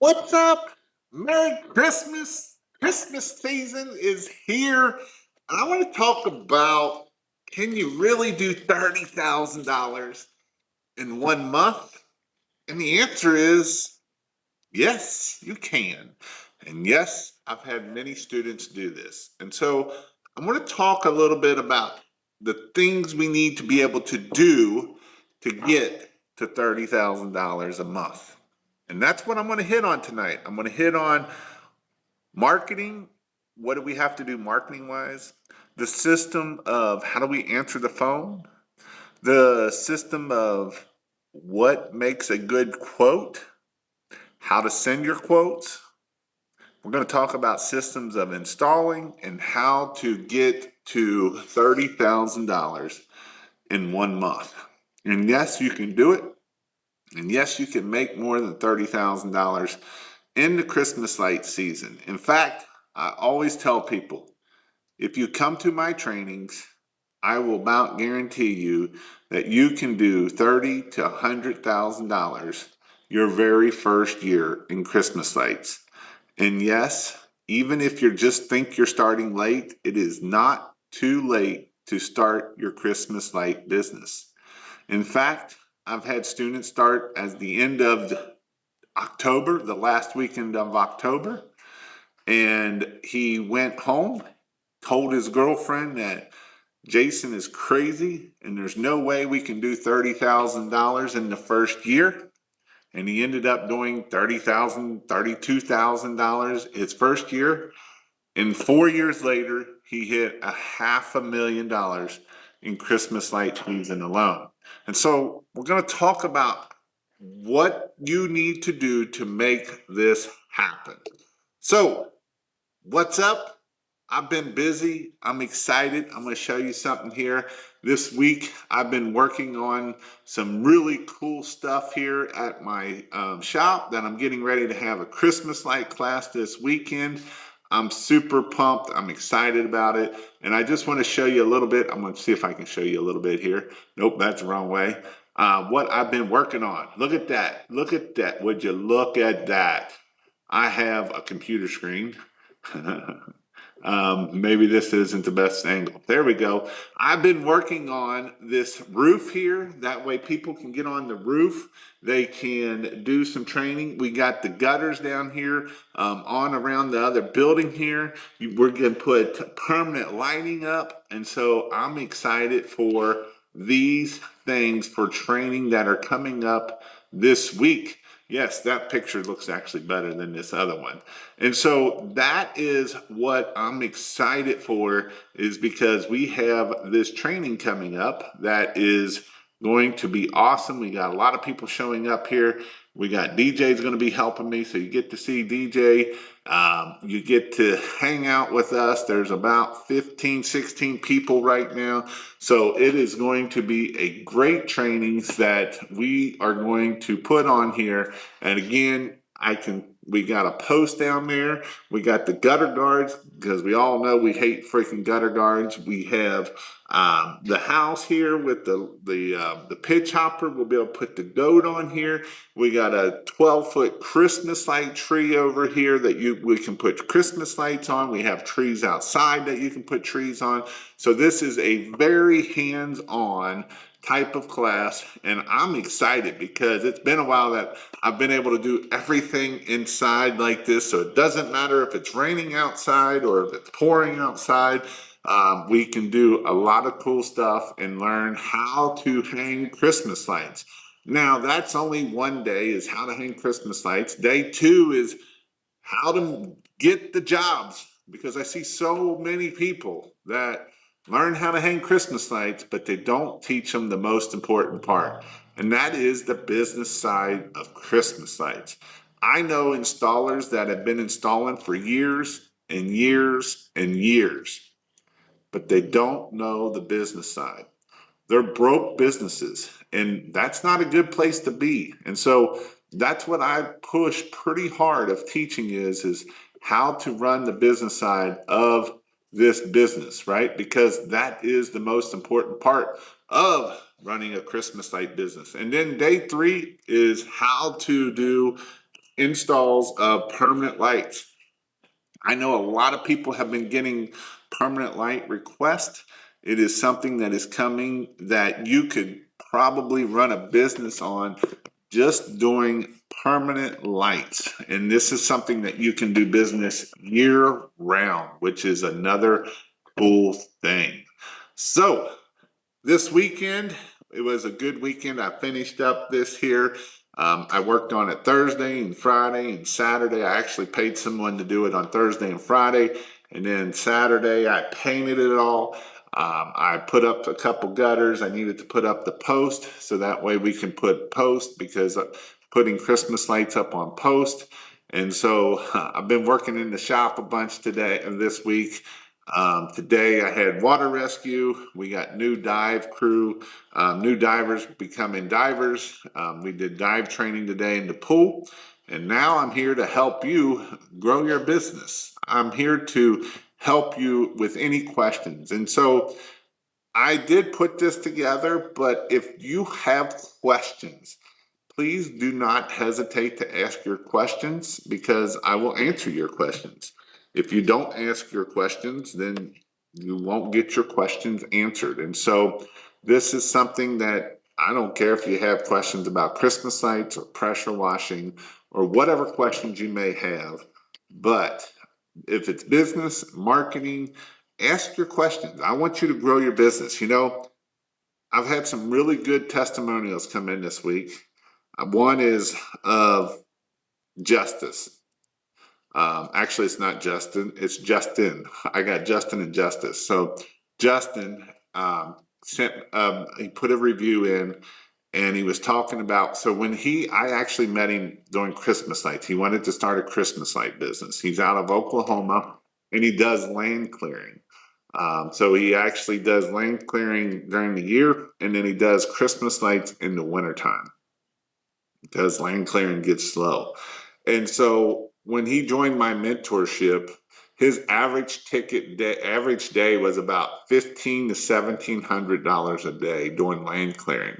What's up? Merry Christmas. Christmas season is here. And I want to talk about, can you really do $30,000 in 1 month? And the answer is yes, you can. And yes, I've had many students do this. And so I'm going to talk a little bit about the things we need to be able to do to get to $30,000 a month. And that's what I'm going to hit on tonight. I'm going to hit on marketing. What do we have to do marketing wise? The system of how do we answer the phone? The system of what makes a good quote? How to send your quotes? We're going to talk about systems of installing and how to get to $30,000 in 1 month. And yes, you can do it. And yes, you can make more than $30,000 in the Christmas light season. In fact, I always tell people, if you come to my trainings, I will about guarantee you that you can do $30,000 to $100,000 your very first year in Christmas lights. And yes, even if you just think you're starting late, it is not too late to start your Christmas light business. In fact, I've had students start as the end of October, the last weekend of October, and he went home, told his girlfriend that Jason is crazy and there's no way we can do $30,000 in the first year. And he ended up doing $30,000, $32,000 his first year. And 4 years later, he hit $500,000 in Christmas light season alone. And so we're going to talk about what you need to do to make this happen. So, what's up? I've been busy. I'm excited. I'm going to show you something here. This week, I've been working on some really cool stuff here at my shop that I'm getting ready to have a Christmas light class this weekend. I'm super pumped. I'm excited about it. And I just want to show you a little bit. I'm going to see if I can show you a little bit here. Nope, that's the wrong way. What I've been working on. Look at that. Look at that. Would you look at that? I have a computer screen. Maybe this isn't the best angle. There we go. I've been working on this roof here. That way people can get on the roof. They can do some training. We got the gutters down here on around the other building here. We're going to put permanent lighting up. And so I'm excited for these things for training that are coming up this week. Yes, that picture looks actually better than this other one. And so that is what I'm excited for, is because we have this training coming up that is going to be awesome. We got a lot of people showing up here. We got DJ's going to be helping me, so you get to see DJ. You get to hang out with us. There's about 15, 16 people right now. So it is going to be a great trainings that we are going to put on here. And again, we got a post down there. We got the gutter guards, because we all know we hate freaking gutter guards. We have the house here with the pitch hopper. We'll be able to put the goat on here. We got a 12-foot Christmas light tree over here that we can put Christmas lights on. We have trees outside that you can put trees on. So this is a very hands-on type of class, and I'm excited because it's been a while that I've been able to do everything inside like this. So it doesn't matter if it's raining outside or if it's pouring outside. We can do a lot of cool stuff and learn how to hang Christmas lights. Now, that's only one day, is how to hang Christmas lights. Day two is how to get the jobs, because I see so many people that learn how to hang Christmas lights, but they don't teach them the most important part, and that is the business side of Christmas lights. I know installers that have been installing for years and years and years, but they don't know the business side. They're broke businesses, and that's not a good place to be. And so that's what I push pretty hard of teaching is how to run the business side of this business, right? Because that is the most important part of running a Christmas light business. And then day three is how to do installs of permanent lights. I know a lot of people have been getting permanent light requests. It is something that is coming that you could probably run a business on just doing permanent lights. And this is something that you can do business year round, which is another cool thing. So this weekend, it was a good weekend. I finished up this here. I worked on it Thursday and Friday and Saturday. I actually paid someone to do it on Thursday and Friday. And then Saturday, I painted it all. I put up a couple gutters. I needed to put up the post so that way we can put post because putting Christmas lights up on post. And so I've been working in the shop a bunch today and this week. Today I had water rescue. We got new dive crew, new divers becoming divers. We did dive training today in the pool. And now I'm here to help you grow your business. I'm here to help you with any questions. And so I did put this together, but if you have questions, please do not hesitate to ask your questions because I will answer your questions. If you don't ask your questions, then you won't get your questions answered. And so this is something that I don't care if you have questions about Christmas lights or pressure washing or whatever questions you may have, but if it's business, marketing, ask your questions. I want you to grow your business. You know, I've had some really good testimonials come in this week. One is of Justice. Actually, it's not Justin, it's Justin. I got Justin and Justice. So Justin he put a review in and he was talking about, so when I actually met him during Christmas lights. He wanted to start a Christmas light business. He's out of Oklahoma and he does land clearing. So he actually does land clearing during the year and then he does Christmas lights in the wintertime because land clearing gets slow. And so when he joined my mentorship, his average day was about $1,500 to $1,700 a day doing land clearing.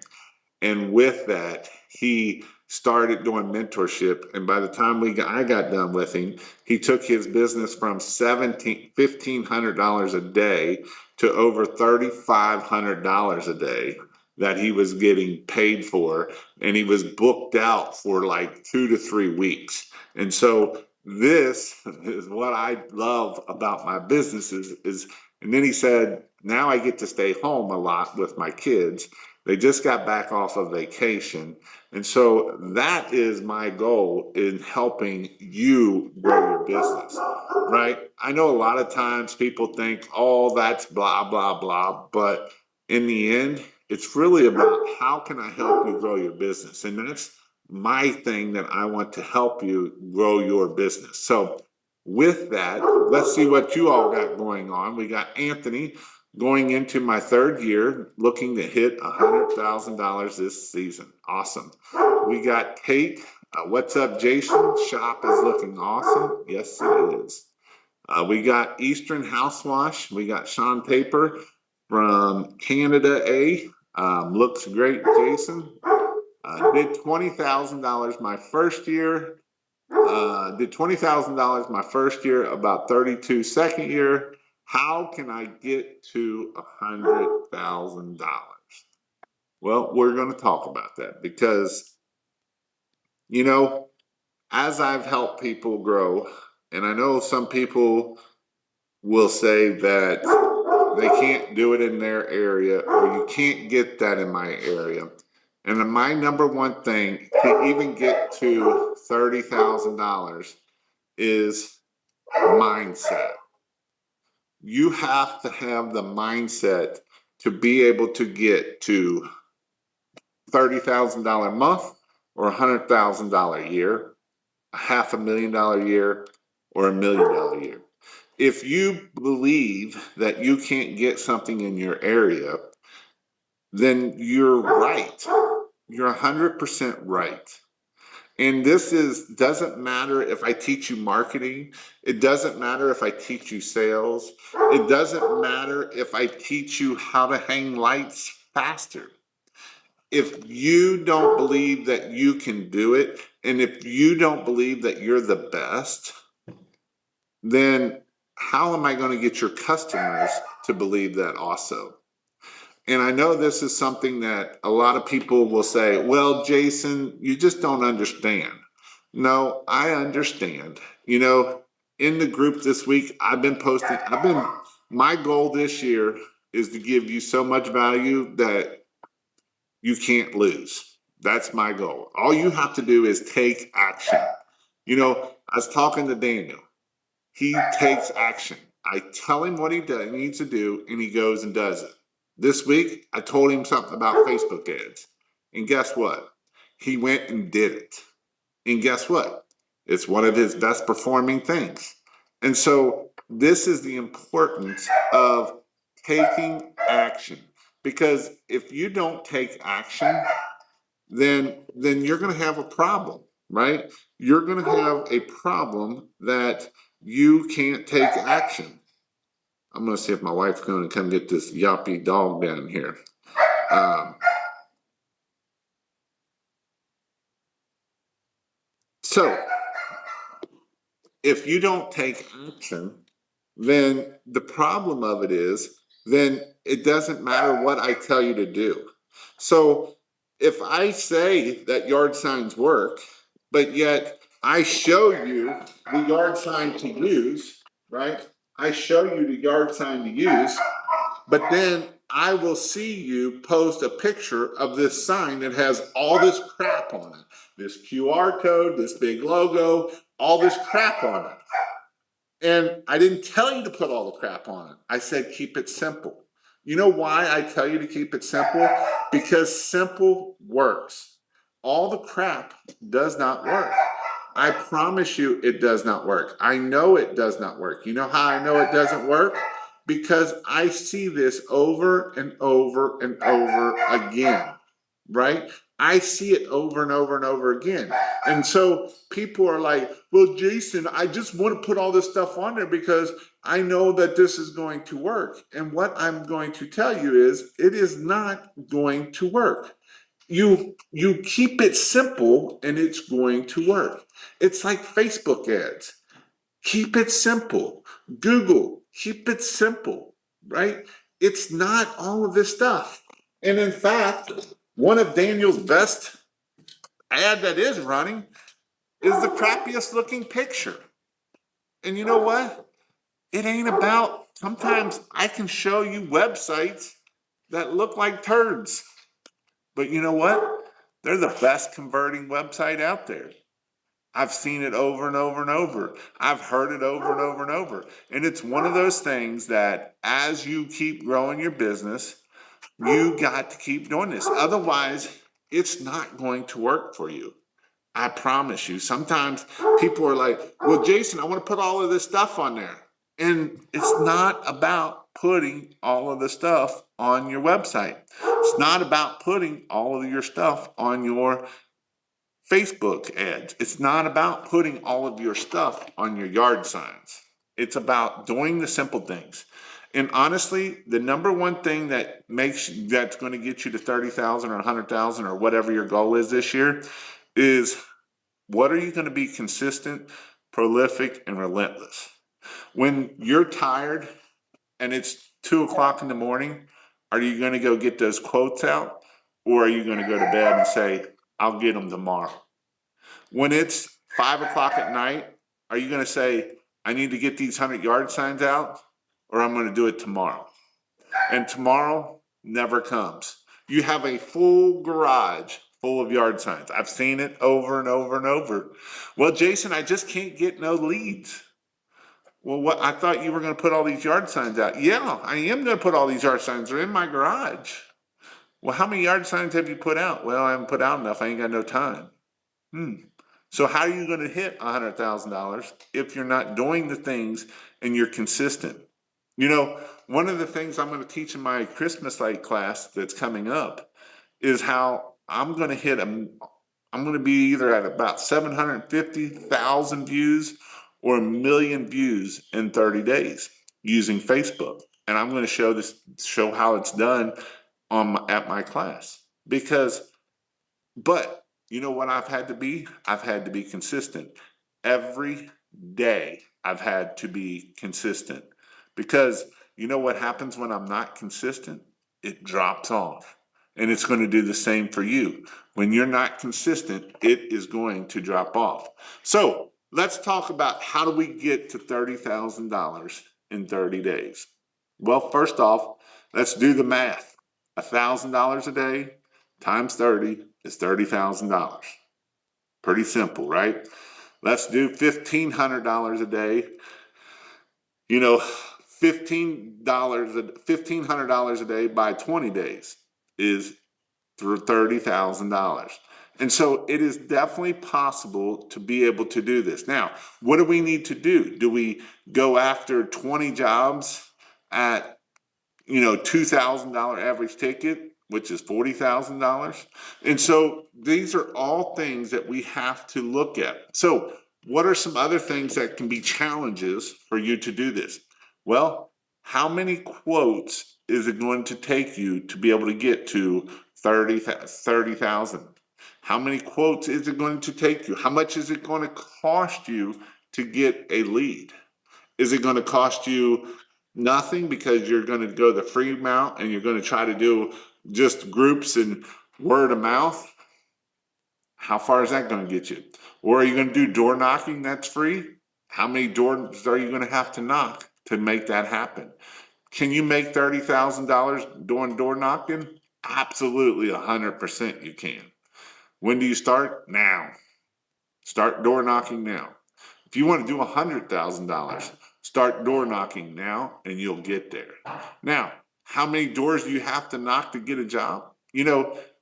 And with that, he started doing mentorship. And by the time I got done with him, he took his business from $1,500 a day to over $3,500 a day that he was getting paid for. And he was booked out for like 2 to 3 weeks. And so this is what I love about my business is and then he said, now I get to stay home a lot with my kids. They just got back off of vacation. And so that is my goal in helping you grow your business, right? I know a lot of times people think, oh, that's blah, blah, blah. But in the end, it's really about how can I help you grow your business? And that's my thing that I want to help you grow your business. So with that, let's see what you all got going on. We got Anthony going into my 3rd year, looking to hit $100,000 this season. Awesome. We got Kate. What's up, Jason? Shop is looking awesome. Yes, it is. We got Eastern House Wash. We got Sean Paper from Canada A. Looks great, Jason. Did $20,000 my first year. Did $20,000 my first year, about 32 second year. How can I get to $100,000? Well, we're going to talk about that because, you know, as I've helped people grow, and I know some people will say that they can't do it in their area or you can't get that in my area. And my number one thing to even get to $30,000 is mindset. You have to have the mindset to be able to get to $30,000 a month or $100,000 a year, $500,000 a year, or $1 million a year. If you believe that you can't get something in your area, then you're right. You're 100% right. And doesn't matter if I teach you marketing. It doesn't matter if I teach you sales. It doesn't matter if I teach you how to hang lights faster. If you don't believe that you can do it, And if you don't believe that you're the best, then how am I going to get your customers to believe that also? And I know this is something that a lot of people will say, well, Jason, you just don't understand. No, I understand. In the group this week, my goal this year is to give you so much value that you can't lose. That's my goal. All you have to do is take action. I was talking to Daniel. He takes action. I tell him what he needs to do, and he goes and does it. This week, I told him something about Facebook ads. And guess what? He went and did it. And guess what? It's one of his best performing things. And so, this is the importance of taking action. Because if you don't take action, then you're going to have a problem, right? You're going to have a problem that you can't take action. I'm going to see if my wife's going to come get this yappy dog down here. So if you don't take action, then the problem of it is, then it doesn't matter what I tell you to do. So if I say that yard signs work, but yet I show you the yard sign to use, right? I show you the yard sign to use, but then I will see you post a picture of this sign that has all this crap on it. This QR code, this big logo, all this crap on it. And I didn't tell you to put all the crap on it. I said keep it simple. You know why I tell you to keep it simple? Because simple works. All the crap does not work. I promise you it does not work. I know it does not work. You know how I know it doesn't work? Because I see this over and over and over again, right? I see it over and over and over again. And so people are like, well, Jason, I just want to put all this stuff on there because I know that this is going to work. And what I'm going to tell you is it is not going to work. You keep it simple and it's going to work. It's like Facebook ads. Keep it simple. Google, keep it simple, right? It's not all of this stuff. And in fact, one of Daniel's best ad that is running is the crappiest looking picture. And you know what? It ain't about, sometimes I can show you websites that look like turds. But you know what? They're the best converting website out there. I've seen it over and over and over. I've heard it over and over and over. And it's one of those things that as you keep growing your business, you got to keep doing this. Otherwise, it's not going to work for you. I promise you. Sometimes people are like, well, Jason, I want to put all of this stuff on there. And it's not about putting all of the stuff on your website. It's not about putting all of your stuff on your Facebook ads. It's not about putting all of your stuff on your yard signs. It's about doing the simple things. And honestly, the number one thing that's going to get you to 30,000 or 100,000 or whatever your goal is this year is what are you going to be consistent, prolific, and relentless? When you're tired and it's 2 o'clock in the morning, are you going to go get those quotes out? Or are you going to go to bed and say, I'll get them tomorrow? When it's 5 o'clock at night, are you going to say, I need to get these 100-yard signs out, or I'm going to do it tomorrow? And tomorrow never comes. You have a full garage full of yard signs. I've seen it over and over and over. Well, Jason, I just can't get no leads. Well, what? I thought you were going to put all these yard signs out. Yeah, I am going to put all these yard signs. They're in my garage. Well, how many yard signs have you put out? Well, I haven't put out enough. I ain't got no time. So how are you going to hit $100,000 if you're not doing the things and you're consistent? One of the things I'm going to teach in my Christmas light class that's coming up is how I'm going to be either at about 750,000 views or 1,000,000 views in 30 days using Facebook. And I'm going to show how it's done at my class but You know what I've had to be? I've had to be consistent. Every day I've had to be consistent because you know what happens when I'm not consistent? It drops off. And it's going to do the same for you. When you're not consistent, it is going to drop off. So let's talk about how do we get to $30,000 in 30 days? Well, first off, let's do the math. $1,000 a day times 30 is $30,000. Pretty simple, right? Let's do $1,500 a day. You know, $1,500 a day by 20 days is through $30,000. And so it is definitely possible to be able to do this. Now, what do we need to do? Do we go after 20 jobs at $2,000 average ticket, which is $40,000? And so these are all things that we have to look at. So what are some other things that can be challenges for you to do this? Well, how many quotes is it going to take you to be able to get to 30,000? How many quotes is it going to take you? How much is it going to cost you to get a lead? Is it going to cost you nothing because you're going to go the free amount and you're going to try to do just groups and word of mouth? How far is that going to get you? Or are you going to do door knocking that's free? How many doors are you going to have to knock to make that happen? Can you make $30,000 doing door knocking? Absolutely, 100% you can. When do you start? Now. Start door knocking now. If you want to do $100,000, start door knocking now and you'll get there. Now, how many doors do you have to knock to get a job?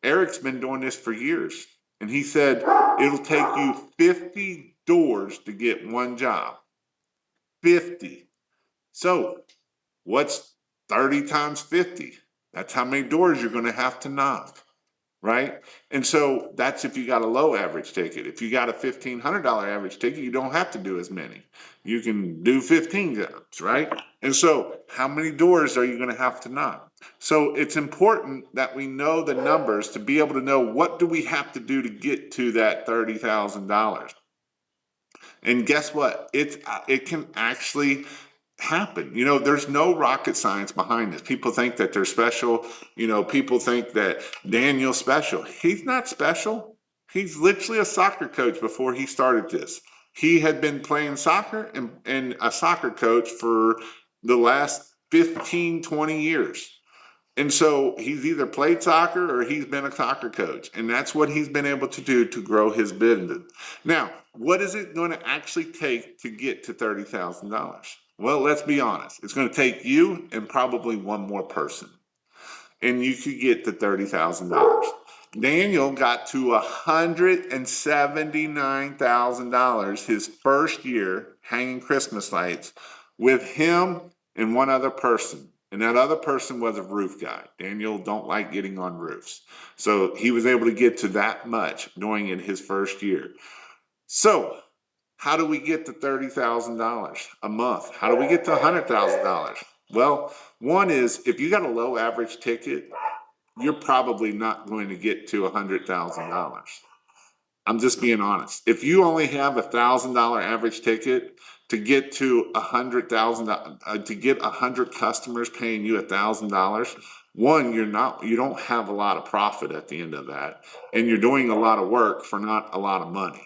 Eric's been doing this for years and he said it'll take you 50 doors to get one job. 50. So what's 30 times 50? That's how many doors you're going to have to knock. Right? And so that's if you got a low average ticket. If you got a $1,500 average ticket, you don't have to do as many. You can do 15 jobs, right? And so how many doors are you going to have to knock? So it's important that we know the numbers to be able to know what do we have to do to get to that $30,000. And guess what? It can actually happen. There's no rocket science behind this. People think that they're special. People think that Daniel's special. He's not special. He's literally a soccer coach before he started this. He had been playing soccer and a soccer coach for the last 15, 20 years. And so he's either played soccer or he's been a soccer coach. And that's what he's been able to do to grow his business. Now, what is it going to actually take to get to $30,000? Well, let's be honest. It's going to take you and probably one more person. And you could get to $30,000. Daniel got to $179,000 his first year hanging Christmas lights with him and one other person. And that other person was a roof guy. Daniel don't like getting on roofs. So he was able to get to that much doing it his first year. So how do we get to $30,000 a month? How do we get to $100,000? Well, one is if you got a low average ticket, you're probably not going to get to $100,000. I'm just being honest. If you only have $1,000 average ticket to get to $100,000, to get 100 customers paying you $1,000, one, you don't have a lot of profit at the end of that, and you're doing a lot of work for not a lot of money.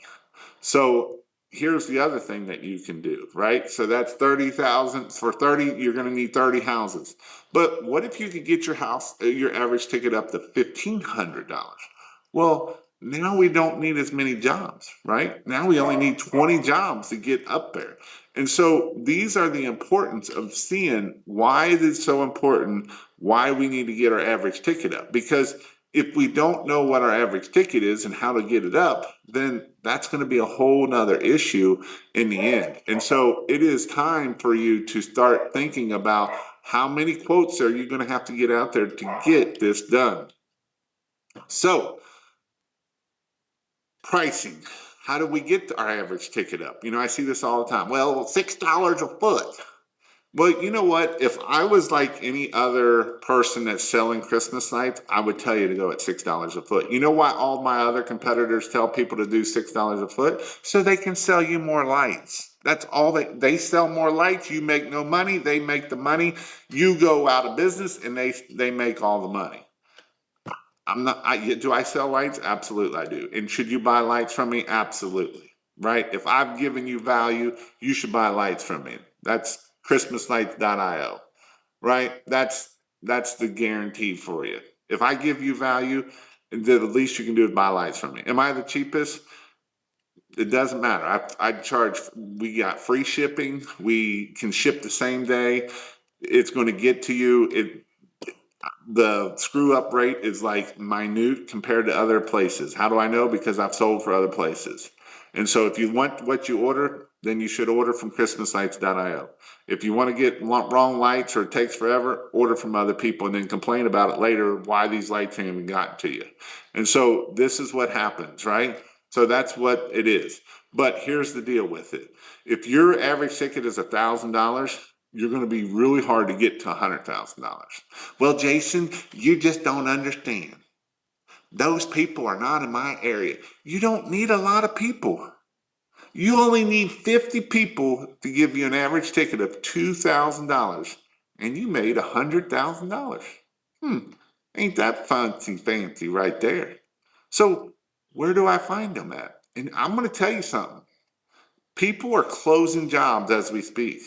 So here's the other thing that you can do, right? So that's 30,000 for 30. You're going to need 30 houses. But what if you could get your average ticket up to $1,500? Well, now we don't need as many jobs, right? Now we only need 20 jobs to get up there. And so these are the importance of seeing why it is so important, why we need to get our average ticket up. Because if we don't know what our average ticket is and how to get it up, then that's going to be a whole nother issue in the end. And so it is time for you to start thinking about how many quotes are you going to have to get out there to get this done. So pricing. How do we get our average ticket up? I see this all the time. Well, $6 a foot. Well, you know what? If I was like any other person that's selling Christmas lights, I would tell you to go at $6 a foot. You know why all my other competitors tell people to do $6 a foot? So they can sell you more lights. That's all they sell more lights. You make no money. They make the money. You go out of business, and they make all the money. I'm not. Do I sell lights? Absolutely, I do. And should you buy lights from me? Absolutely. Right. If I've given you value, you should buy lights from me. That's ChristmasLights.io. Right. That's the guarantee for you. If I give you value, the least you can do is buy lights from me. Am I the cheapest? It doesn't matter. I charge. We got free shipping. We can ship the same day. It's going to get to you. The screw up rate is like minute compared to other places. How do I know? Because I've sold for other places. And so if you want what you order, then you should order from ChristmasLights.io. If you want to get wrong lights or it takes forever, order from other people and then complain about it later why these lights haven't gotten to you. And so this is what happens, right? So that's what it is. But here's the deal with it. If your average ticket is $1,000, you're going to be really hard to get to $100,000. Well, Jason, you just don't understand. Those people are not in my area. You don't need a lot of people. You only need 50 people to give you an average ticket of $2,000, and you made $100,000. Ain't that fancy right there? So where do I find them at? And I'm going to tell you something. People are closing jobs as we speak.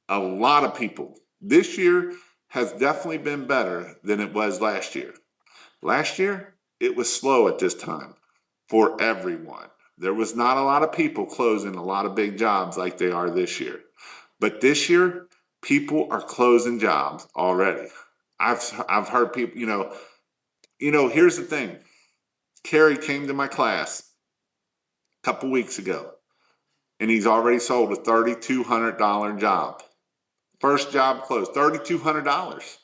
A lot of people. This year has definitely been better than it was last year. Last year, it was slow at this time for everyone. There was not a lot of people closing a lot of big jobs like they are this year. But this year, people are closing jobs already. I've heard people, here's the thing. Kerry came to my class a couple weeks ago, and he's already sold a $3,200 job. First job closed, $3,200.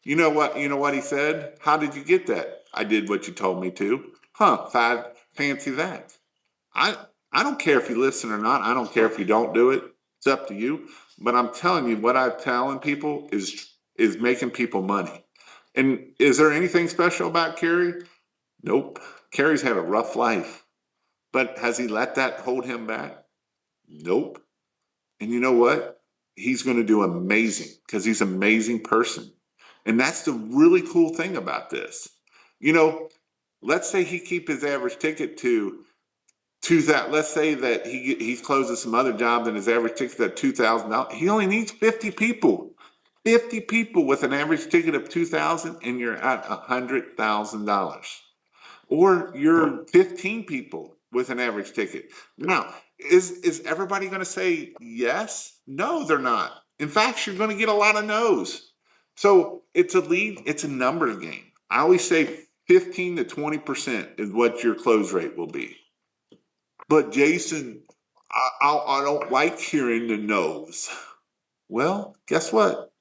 You know what he said? How did you get that? I did what you told me to. Huh, fancy that. I I don't care if you listen or not. I don't care if you don't do it. It's up to you. But I'm telling you, what I'm telling people is making people money. And is there anything special about Kerry? Nope. Kerry's had a rough life. But has he let that hold him back? Nope. And you know what? He's going to do amazing because he's an amazing person. And that's the really cool thing about this. You know, let's say he keep his average ticket to that. Let's say that he closes some other jobs and his average ticket at $2,000. He only needs 50 people. 50 people with an average ticket of 2,000, and you're at $100,000. Or you're 15 people with an average ticket. Now, is everybody going to say yes? No, they're not. In fact, you're going to get a lot of no's. So it's a numbers game. I always say 15 to 20% is what your close rate will be. But Jason, I don't like hearing the no's. Well, guess what?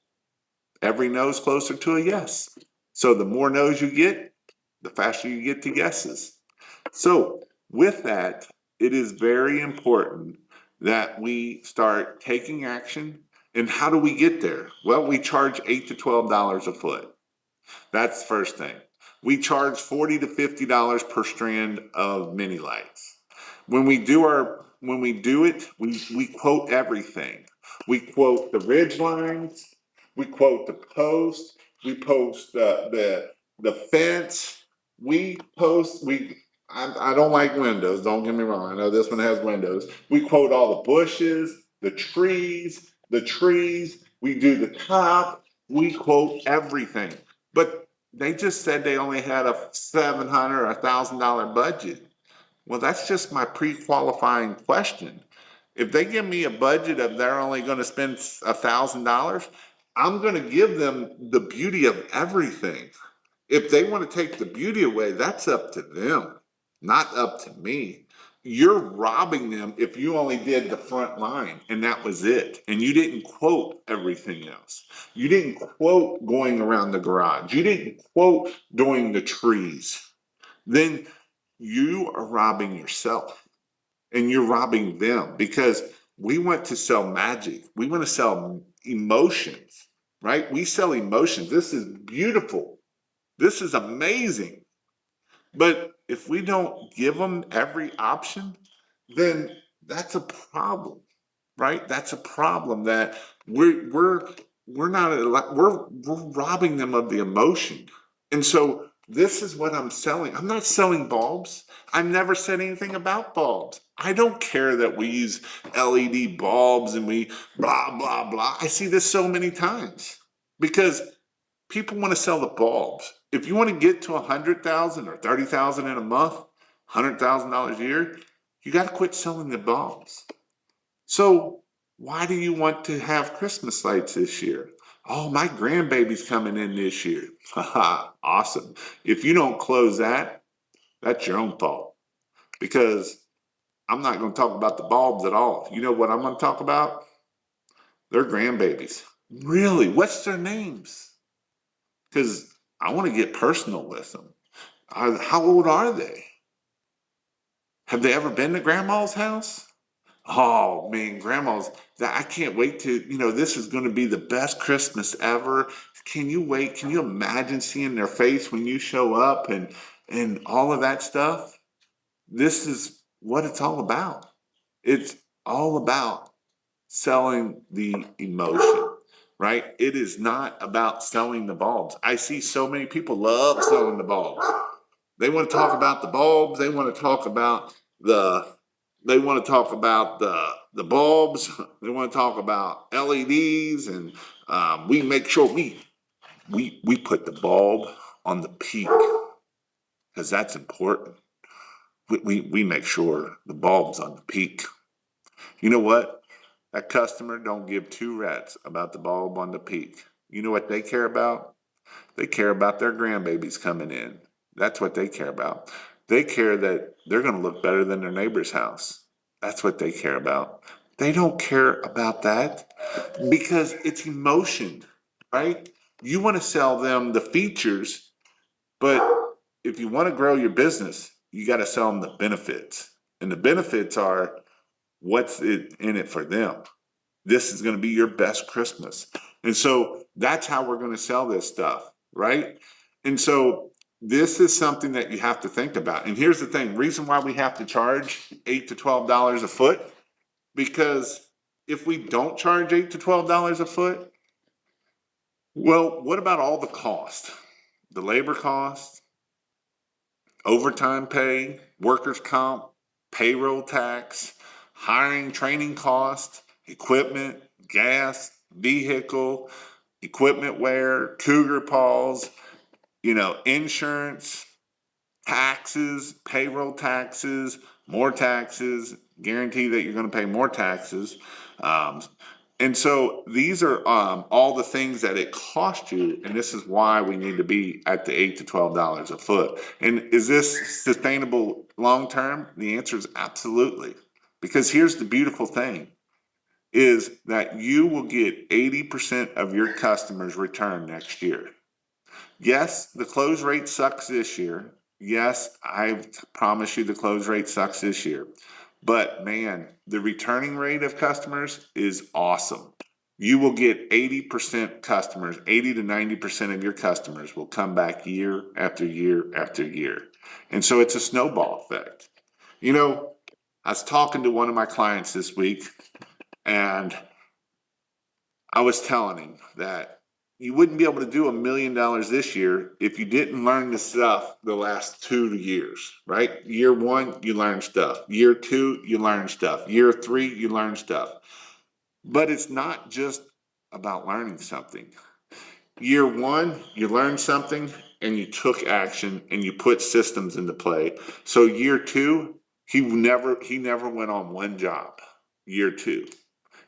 Every no's closer to a yes. So the more no's you get, the faster you get to yeses. So, with that, it is very important that we start taking action. And how do we get there? Well, we charge $8 to $12 a foot. That's the first thing. We charge $40 to $50 per strand of mini lights. When we do it, we quote everything. We quote the ridge lines, we quote the post, we post the fence, we post we I don't like windows, don't get me wrong. I know this one has windows. We quote all the bushes, the trees, we do the top, we quote everything. But they just said they only had a $700 or $1,000 budget. Well, that's just my pre-qualifying question. If they give me a budget of they're only going to spend $1,000, I'm going to give them the beauty of everything. If they want to take the beauty away, that's up to them, not up to me. You're robbing them if you only did the front line and that was it. And you didn't quote everything else. You didn't quote going around the garage. You didn't quote doing the trees. Then you are robbing yourself and you're robbing them because we want to sell magic. We want to sell emotions, right? We sell emotions. This is beautiful. This is amazing. But if we don't give them every option, then that's a problem, right? That's a problem that we're not we're robbing them of the emotion. And so this is what I'm selling. I'm not selling bulbs. I've never said anything about bulbs. I don't care that we use LED bulbs and we blah blah blah. I see this so many times because people want to sell the bulbs. If you want to get to 100,000 or 30,000 in a month, $100,000 a year, you got to quit selling the bulbs. So why do you want to have Christmas lights this year? Oh, my grandbaby's coming in this year. Haha, awesome. If you don't close that, that's your own fault because I'm not going to talk about the bulbs at all. You know what I'm going to talk about? Their grandbabies. Really? What's their names? Because I want to get personal with them. How old are they? Have they ever been to grandma's house? Oh man, grandma's that I can't wait to, this is going to be the best Christmas ever. Can you wait? Can you imagine seeing their face when you show up and all of that stuff? This is what it's all about. It's all about selling the emotion, right? It is not about selling the bulbs. I see so many people love selling the bulbs. They want to talk about the bulbs. They want to talk about the the bulbs. They want to talk about LEDs, and we make sure we put the bulb on the peak because that's important. We make sure the bulb's on the peak. You know what? That customer don't give two rats about the bulb on the peak. You know what they care about? They care about their grandbabies coming in. That's what they care about. They care that they're going to look better than their neighbor's house. That's what they care about. They don't care about that because it's emotion, right? You want to sell them the features, but if you want to grow your business, you got to sell them the benefits. And the benefits are what's it in it for them. This is going to be your best Christmas. And so that's how we're going to sell this stuff, right? And so this is something that you have to think about. And here's the thing, reason why we have to charge $8 to $12 a foot, because if we don't charge $8 to $12 a foot, well, what about all the cost? The labor cost, overtime pay, workers' comp, payroll tax, hiring, training cost, equipment, gas, vehicle, equipment wear, cougar paws, insurance, taxes, payroll taxes, more taxes, guarantee that you're going to pay more taxes. And so these are all the things that it costs you, and this is why we need to be at the $8 to $12 a foot. And is this sustainable long term? The answer is absolutely. Because here's the beautiful thing, is that you will get 80% of your customers return next year. Yes, the close rate sucks this year. Yes, I promise you the close rate sucks this year. But man, the returning rate of customers is awesome. You will get 80% customers, 80 to 90% of your customers will come back year after year after year. And so it's a snowball effect. I was talking to one of my clients this week, and I was telling him that you wouldn't be able to do $1 million this year if you didn't learn the stuff the last 2 years, right? Year one, you learn stuff. Year two, you learn stuff. Year three, you learn stuff. But it's not just about learning something. Year one, you learned something and you took action and you put systems into play. So year two, he never went on one job. Year two.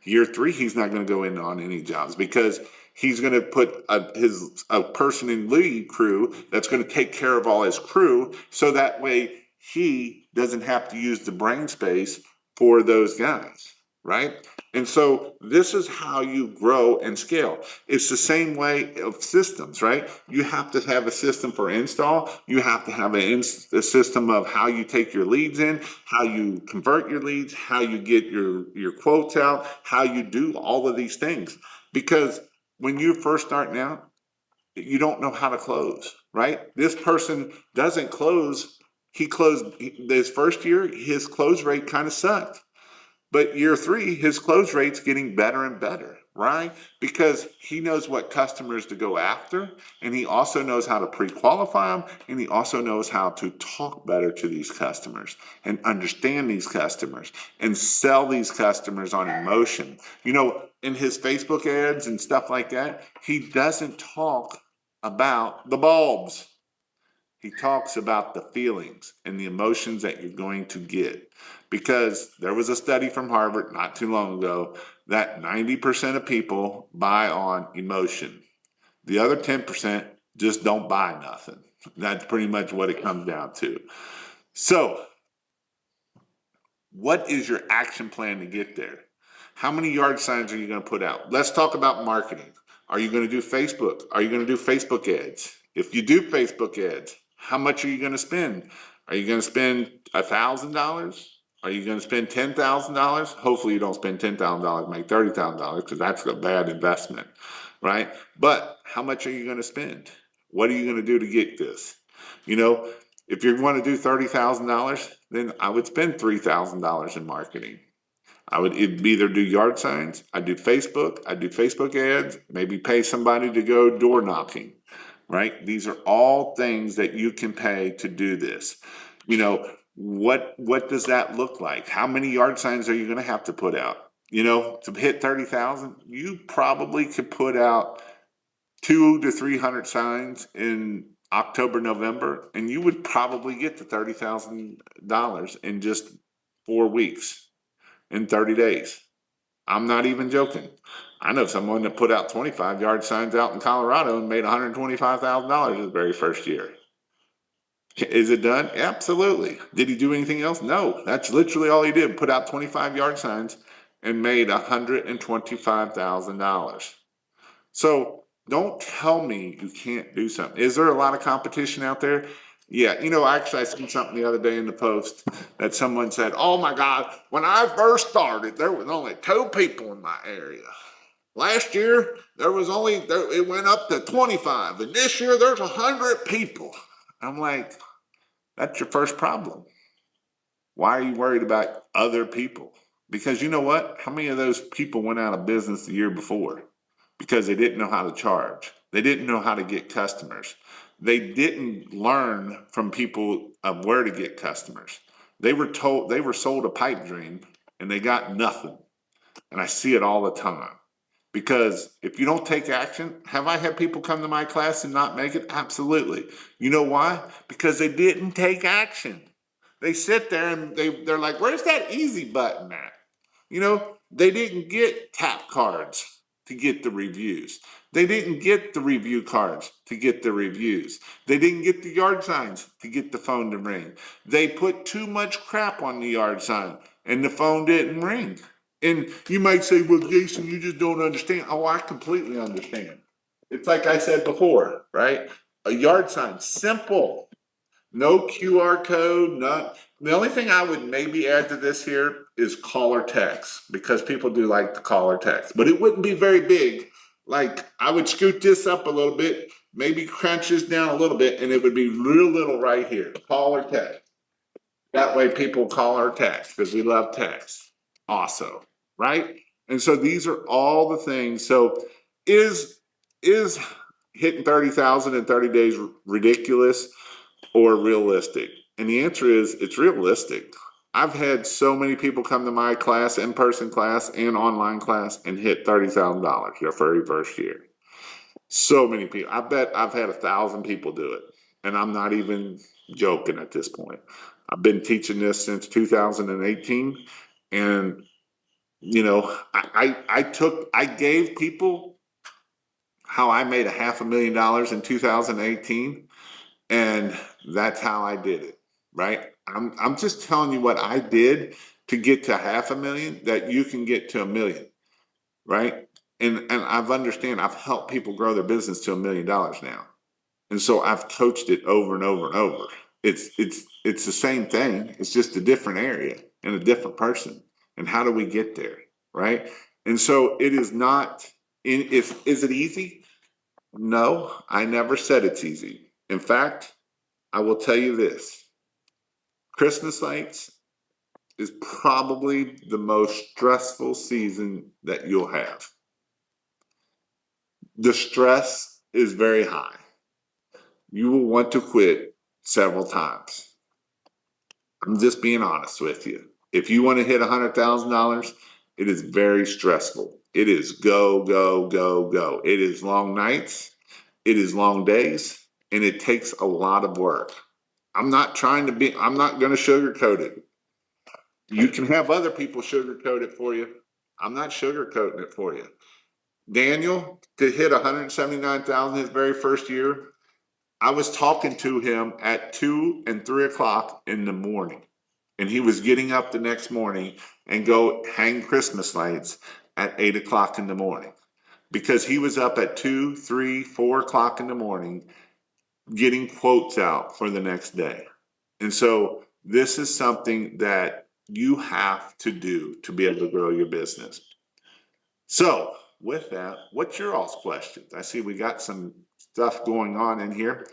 Year three, he's not going to go in on any jobs because he's going to put a person in lead crew that's going to take care of all his crew, so that way he doesn't have to use the brain space for those guys, right? And so this is how you grow and scale. It's the same way of systems, right? You have to have a system for install. You have to have a system of how you take your leads in, how you convert your leads, how you get your quotes out, how you do all of these things. Because when you're first starting out, you don't know how to close, right? This person doesn't close. He closed his first year, his close rate kind of sucked. But year three, his close rate's getting better and better, right? Because he knows what customers to go after, and he also knows how to pre-qualify them, and he also knows how to talk better to these customers and understand these customers and sell these customers on emotion. You know, in his Facebook ads and stuff like that, he doesn't talk about the bulbs. He talks about the feelings and the emotions that you're going to get. Because there was a study from Harvard not too long ago that 90% of people buy on emotion. The other 10% just don't buy nothing. That's pretty much what it comes down to. So, what is your action plan to get there? How many yard signs are you going to put out? Let's talk about marketing. Are you going to do Facebook? Are you going to do Facebook ads? If you do Facebook ads, how much are you going to spend? Are you going to spend $1,000? Are you going to spend $10,000? Hopefully you don't spend $10,000, make $30,000 because that's a bad investment, right? But how much are you going to spend? What are you going to do to get this? You know, if you want to do $30,000, then I would spend $3,000 in marketing. I would either do yard signs, I'd do Facebook ads, maybe pay somebody to go door knocking, right? These are all things that you can pay to do this. You know, what does that look like? How many yard signs are you going to have to put out? You know, to hit 30,000, you probably could put out 200 to 300 signs in October, November, and you would probably get to $30,000 in just 4 weeks, in 30 days. I'm not even joking. I know someone that put out 25-yard signs out in Colorado and made $125,000 his very first year. Is it done? Absolutely. Did he do anything else? No. That's literally all he did. Put out 25-yard signs and made $125,000. So don't tell me you can't do something. Is there a lot of competition out there? Yeah, you know, actually, I seen something the other day in the post that someone said, "Oh my God, when I first started, there was only 2 people in my area. Last year, it went up to 25, and this year there's 100 people." I'm like, that's your first problem. Why are you worried about other people? Because you know what? How many of those people went out of business the year before? Because they didn't know how to charge. They didn't know how to get customers. They didn't learn from people of where to get customers. They were sold a pipe dream and they got nothing. And I see it all the time. Because if you don't take action, have I had people come to my class and not make it? Absolutely. You know why? Because they didn't take action. They sit there and they're like, where's that easy button at? You know, they didn't get tap cards to get the reviews. They didn't get the review cards to get the reviews. They didn't get the yard signs to get the phone to ring. They put too much crap on the yard sign and the phone didn't ring. And you might say, well, Jason, you just don't understand. Oh, I completely understand. It's like I said before, right? A yard sign, simple. No QR code, not the only thing I would maybe add to this here is call or text because people do like to call or text, but it wouldn't be very big. Like I would scoot this up a little bit, maybe crunch this down a little bit, and it would be real little right here. Call or text. That way people call or text because we love text also, right? And so these are all the things. So is is hitting 30,000 in 30 days ridiculous or realistic? And the answer is it's realistic. I've had so many people come to my class, in-person class and online class, and hit $30,000 their very first year. So many people. I bet I've had 1,000 people do it. And I'm not even joking at this point. I've been teaching this since 2018. And, you know, I gave people how I made $500,000 in 2018. And that's how I did it, right? I'm just telling you what I did to get to 500,000 that you can get to 1 million, right? And I've helped people grow their business to $1 million now. And so I've coached it over and over and over. It's the same thing. It's just a different area and a different person. And how do we get there, right? And so it is not. If is it easy? No, I never said it's easy. In fact, I will tell you this: Christmas lights is probably the most stressful season that you'll have. The stress is very high. You will want to quit several times. I'm just being honest with you. If you want to hit $100,000, it is very stressful. It is go, go, go, go. It is long nights, it is long days, and it takes a lot of work. I'm not going to sugarcoat it. You can have other people sugarcoat it for you. I'm not sugarcoating it for you. Daniel, to hit 179,000 his very first year, I was talking to him at 2 and 3 o'clock in the morning, and he was getting up the next morning and go hang Christmas lights at 8 o'clock in the morning because he was up at 2, 3, 4 o'clock in the morning getting quotes out for the next day. And so this is something that you have to do to be able to grow your business. So with that, what's your all's questions? I see we got some stuff going on in here.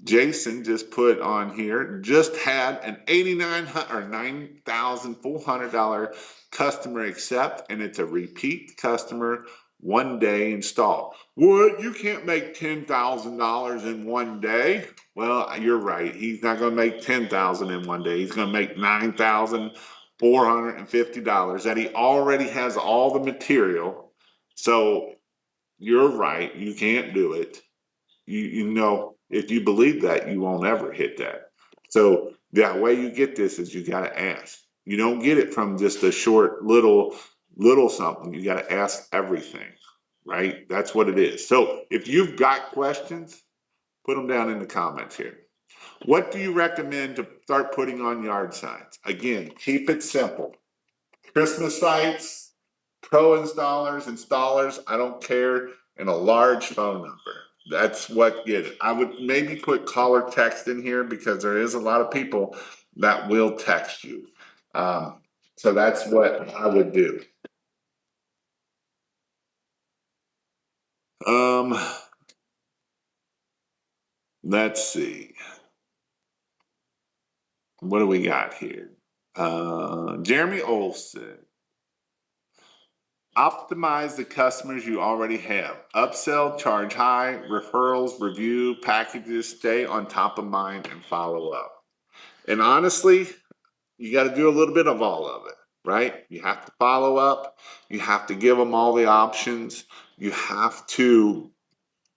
Jason just put on here, just had an $8,900 or $9,400 customer accept, and it's a repeat customer, 1 day install. What? You can't make $10,000 in 1 day? Well, you're right. He's not going to make $10,000 in 1 day. He's going to make $9,450 that he already has all the material. So you're right. You can't do it. You know, if you believe that, you won't ever hit that. So that way you get this is you got to ask. You don't get it from just a short little something. You got to ask everything, right? That's what it is. So if you've got questions, put them down in the comments here. What do you recommend to start putting on yard signs? Again, keep it simple. Christmas lights, pro installers, I don't care, and a large phone number. That's what get it. I would maybe put caller text in here because there is a lot of people that will text you. So that's what I would do. Um, let's see. What do we got here? Jeremy Olson. Optimize the customers you already have. Upsell, charge high, referrals, review, packages, stay on top of mind and follow up. And honestly, you got to do a little bit of all of it, right? You have to follow up. You have to give them all the options. You have to,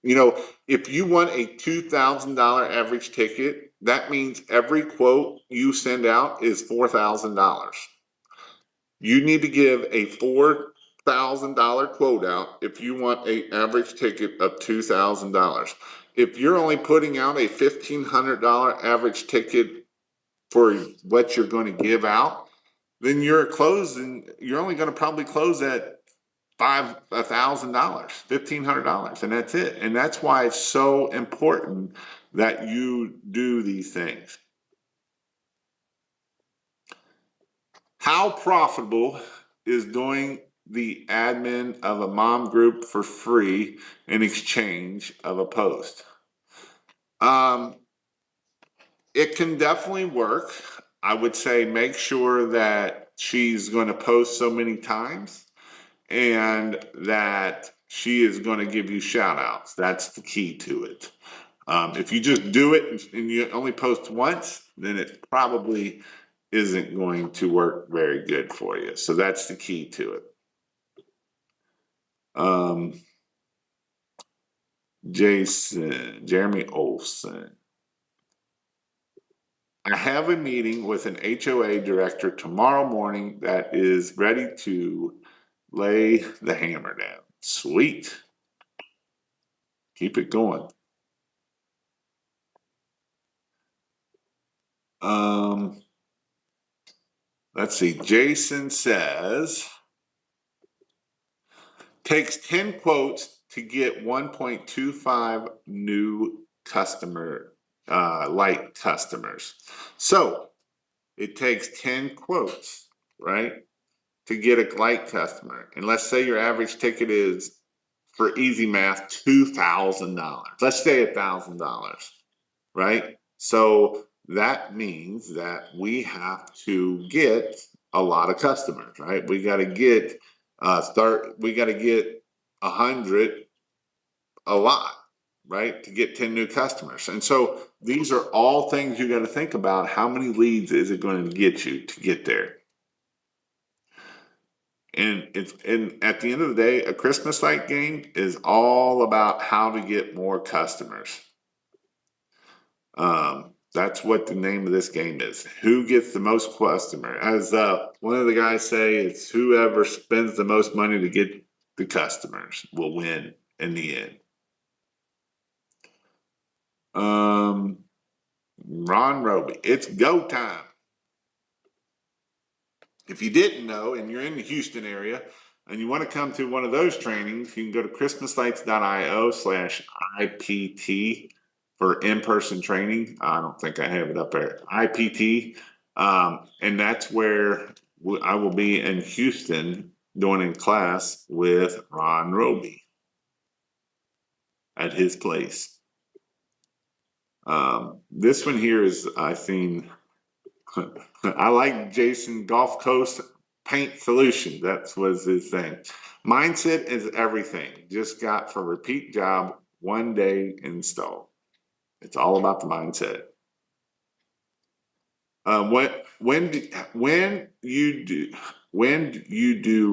if you want a $2,000 average ticket, that means every quote you send out is $4,000. You need to give a $4,000 quote out if you want an average ticket of $2,000. If you're only putting out a $1,500 average ticket for what you're going to give out, then you're only going to probably close at $1,000, $1,500, and that's it. And that's why it's so important that you do these things. How profitable is doing the admin of a mom group for free in exchange of a post? It can definitely work. I would say make sure that she's going to post so many times and that she is going to give you shout outs. That's the key to it. If you just do it and you only post once, then it probably isn't going to work very good for you. So that's the key to it. Jeremy Olson. I have a meeting with an HOA director tomorrow morning that is ready to lay the hammer down. Sweet. Keep it going. Let's see. Jason says, takes 10 quotes to get 1.25 new light customers. So it takes 10 quotes, right, to get a light customer. And let's say your average ticket is, for easy math, $2,000. Let's say $1,000, right? So that means that we have to get a lot of customers, right? We got to get we got to get 100 a lot, right, to get 10 new customers. And so these are all things you got to think about. How many leads is it going to get you to get there? And at the end of the day, a Christmas light game is all about how to get more customers. That's what the name of this game is. Who gets the most customer? As one of the guys say, it's whoever spends the most money to get the customers will win in the end. Ron Roby, it's go time. If you didn't know and you're in the Houston area and you want to come to one of those trainings, you can go to christmaslights.io/IPT for in-person training. I don't think I have it up there. IPT. And that's where I will be in Houston doing in class with Ron Roby at his place. This one here is, I seen, I like Jason Gulf Coast Paint Solution. That was his thing. Mindset is everything. Just got for repeat job, 1 day install. It's all about the mindset. When you do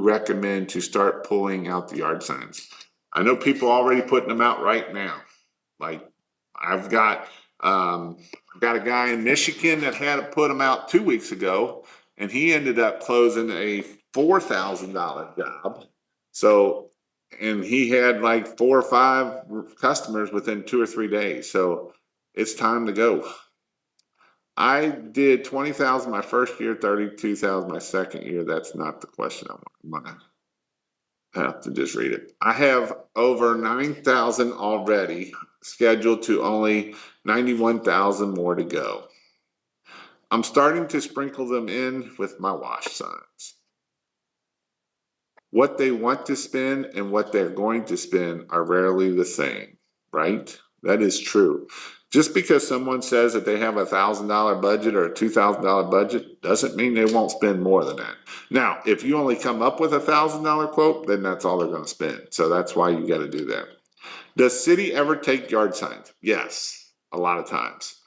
recommend to start pulling out the yard signs? I know people already putting them out right now. Like I've got a guy in Michigan that had to put them out 2 weeks ago, and he ended up closing a $4,000 job. So, and he had like 4 or 5 customers within 2 or 3 days. So it's time to go. I did 20,000 my first year, 32,000 my second year. That's not the question I want. I have to just read it. I have over 9,000 already, scheduled to only 91,000 more to go. I'm starting to sprinkle them in with my wash signs. What they want to spend and what they're going to spend are rarely the same, right? That is true. Just because someone says that they have $1,000 budget or a $2,000 budget doesn't mean they won't spend more than that. Now, if you only come up with $1,000 quote, then that's all they're going to spend. So that's why you got to do that. Does city ever take yard signs? Yes, a lot of times.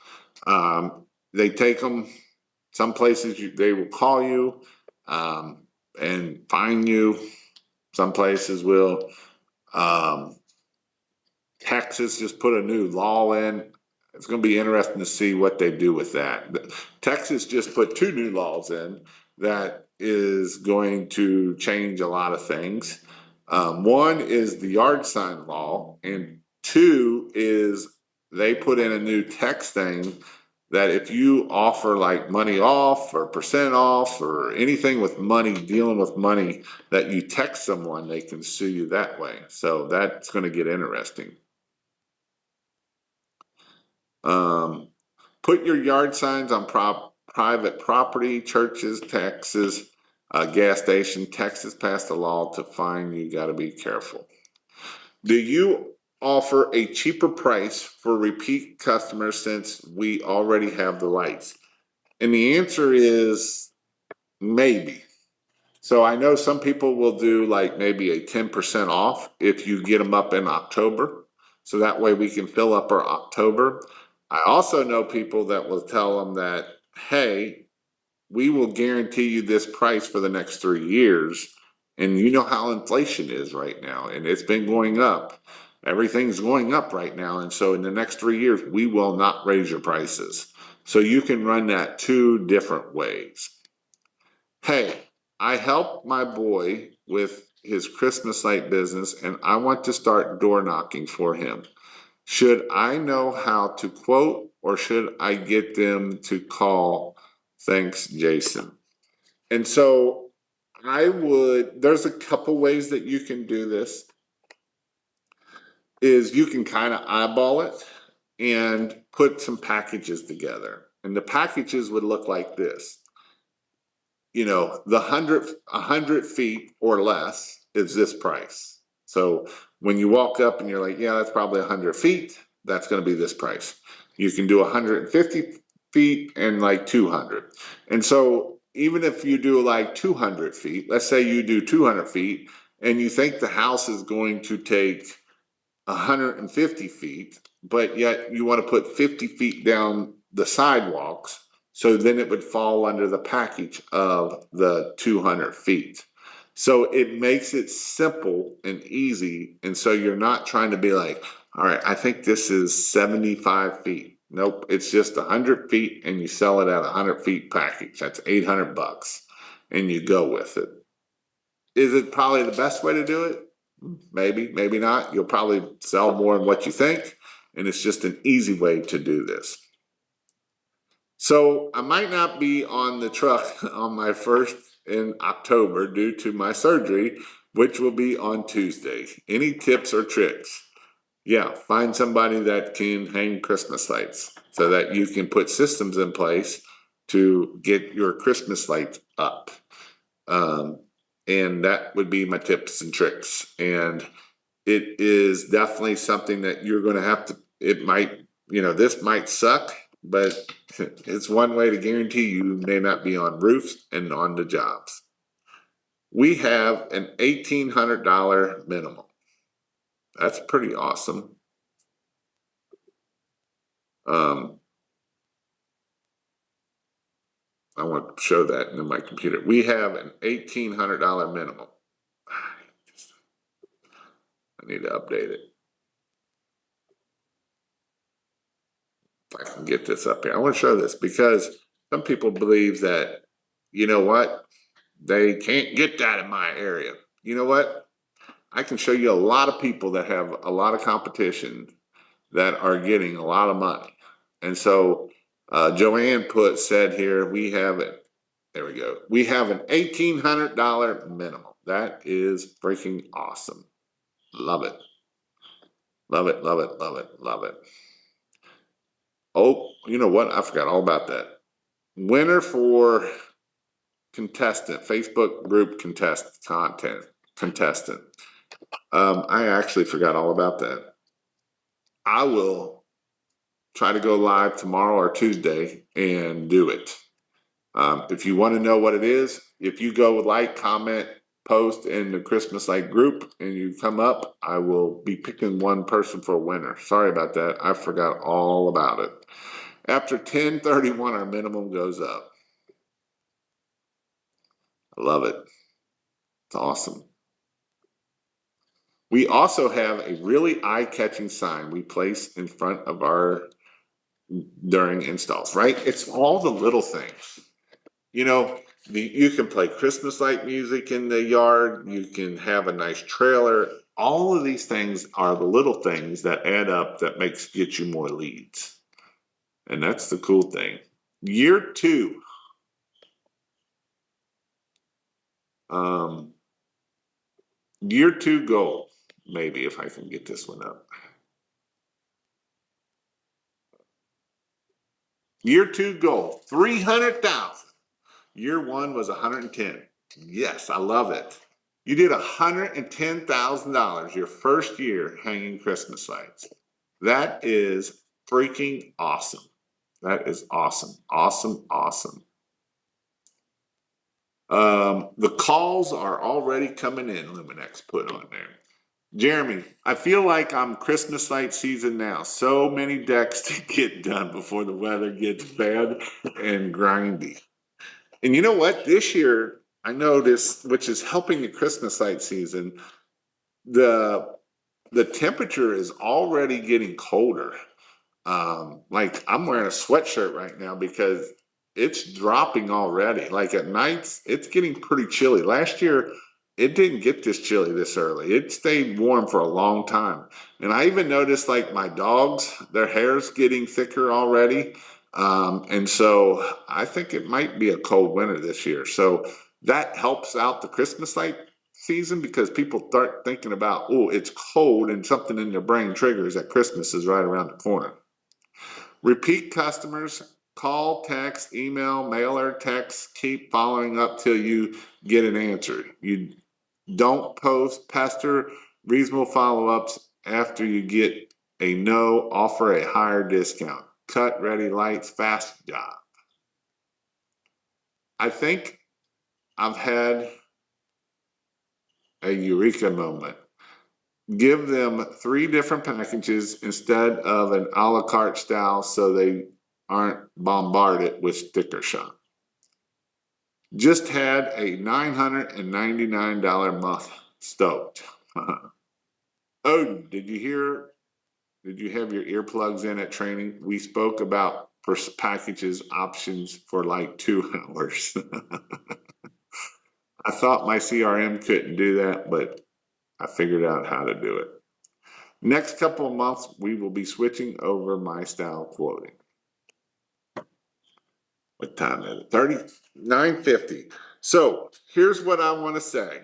They take them. Some places they will call you and fine you. Some places will. Texas just put a new law in. It's going to be interesting to see what they do with that. Texas just put 2 new laws in that is going to change a lot of things. One is the yard sign law, and 2 is they put in a new text thing that if you offer like money off or percent off or anything with money, dealing with money, that you text someone, they can sue you that way. So that's going to get interesting. Put your yard signs on private property, churches, taxes, gas station. Texas passed a law to fine you. Got to be careful. Do you offer a cheaper price for repeat customers since we already have the lights? And the answer is maybe. So I know some people will do like maybe a 10% off if you get them up in October. So that way we can fill up our October. I also know people that will tell them that, hey, we will guarantee you this price for the next 3 years. And you know how inflation is right now, and it's been going up. Everything's going up right now. And so in the next 3 years, we will not raise your prices. So you can run that 2 different ways. Hey, I help my boy with his Christmas light business, and I want to start door knocking for him. Should I know how to quote, or should I get them to call? Thanks, Jason. And so there's a couple ways that you can do this. Is you can kind of eyeball it and put some packages together. And the packages would look like this. The 100 feet or less is this price. So when you walk up and you're like, yeah, that's probably 100 feet, that's going to be this price. You can do 150 feet and like 200. And so even if you do like 200 feet, let's say you do 200 feet and you think the house is going to take 150 feet, but yet you want to put 50 feet down the sidewalks. So then it would fall under the package of the 200 feet. So it makes it simple and easy. And so you're not trying to be like, all right, I think this is 75 feet. Nope, it's just 100 feet and you sell it at 100 feet package. That's $800 and you go with it. Is it probably the best way to do it? Maybe, maybe not. You'll probably sell more than what you think. And it's just an easy way to do this. So I might not be on the truck on my first in October due to my surgery, which will be on Tuesday. Any tips or tricks? Yeah, find somebody that can hang Christmas lights so that you can put systems in place to get your Christmas lights up. And that would be my tips and tricks. And it is definitely something that you're going to have to, it might, this might suck, but it's one way to guarantee you may not be on roofs and on the jobs. We have an $1,800 minimum. That's pretty awesome. I want to show that in my computer. We have an $1,800 minimum. I need to update it. If I can get this up here. I want to show this because some people believe that, you know what, they can't get that in my area. You know what? I can show you a lot of people that have a lot of competition that are getting a lot of money. And so Joanne said here, we have it. There we go. We have an $1,800 minimum. That is freaking awesome. Love it. Love it, love it, love it, love it. Oh, you know what? I forgot all about that. Winner for contestant, Facebook group contestant. I actually forgot all about that. I will try to go live tomorrow or Tuesday and do it. If you want to know what it is, if you go like, comment, post in the Christmas light group and you come up, I will be picking one person for a winner. Sorry about that. I forgot all about it. After 10:31, our minimum goes up. I love it. It's awesome. We also have a really eye-catching sign we place in front of during installs, right? It's all the little things. You can play Christmas light music in the yard. You can have a nice trailer. All of these things are the little things that add up that get you more leads. And that's the cool thing. Year 2. Year 2 goal. Maybe if I can get this one up. Year 2 goal, 300,000. Year 1 was 110. Yes, I love it. You did $110,000 your first year hanging Christmas lights. That is freaking awesome. That is awesome. Awesome, awesome. The calls are already coming in, Luminex put on there. Jeremy, I feel like I'm Christmas light season now. So many decks to get done before the weather gets bad and grindy. And you know what? This year, I noticed, which is helping the Christmas light season, the temperature is already getting colder. Like I'm wearing a sweatshirt right now because it's dropping already. Like at nights, it's getting pretty chilly. Last year, it didn't get this chilly this early. It stayed warm for a long time. And I even noticed like my dogs, their hair's getting thicker already. And so I think it might be a cold winter this year. So that helps out the Christmas light season because people start thinking about, oh, it's cold, and something in their brain triggers that Christmas is right around the corner. Repeat customers, call, text, email, mailer, text, keep following up till you get an answer. You don't post, pester, reasonable follow-ups after you get a no, offer a higher discount. Cut, ready, lights, fast job. I think I've had a eureka moment. Give them 3 different packages instead of an a la carte style so they aren't bombarded with sticker shock. Just had a $999 month stoked. Oh, did you have your earplugs in at training? We spoke about packages options for like 2 hours. I thought my CRM couldn't do that, but I figured out how to do it. Next couple of months, we will be switching over my style quoting. What time is it? 39:50. So here's what I want to say.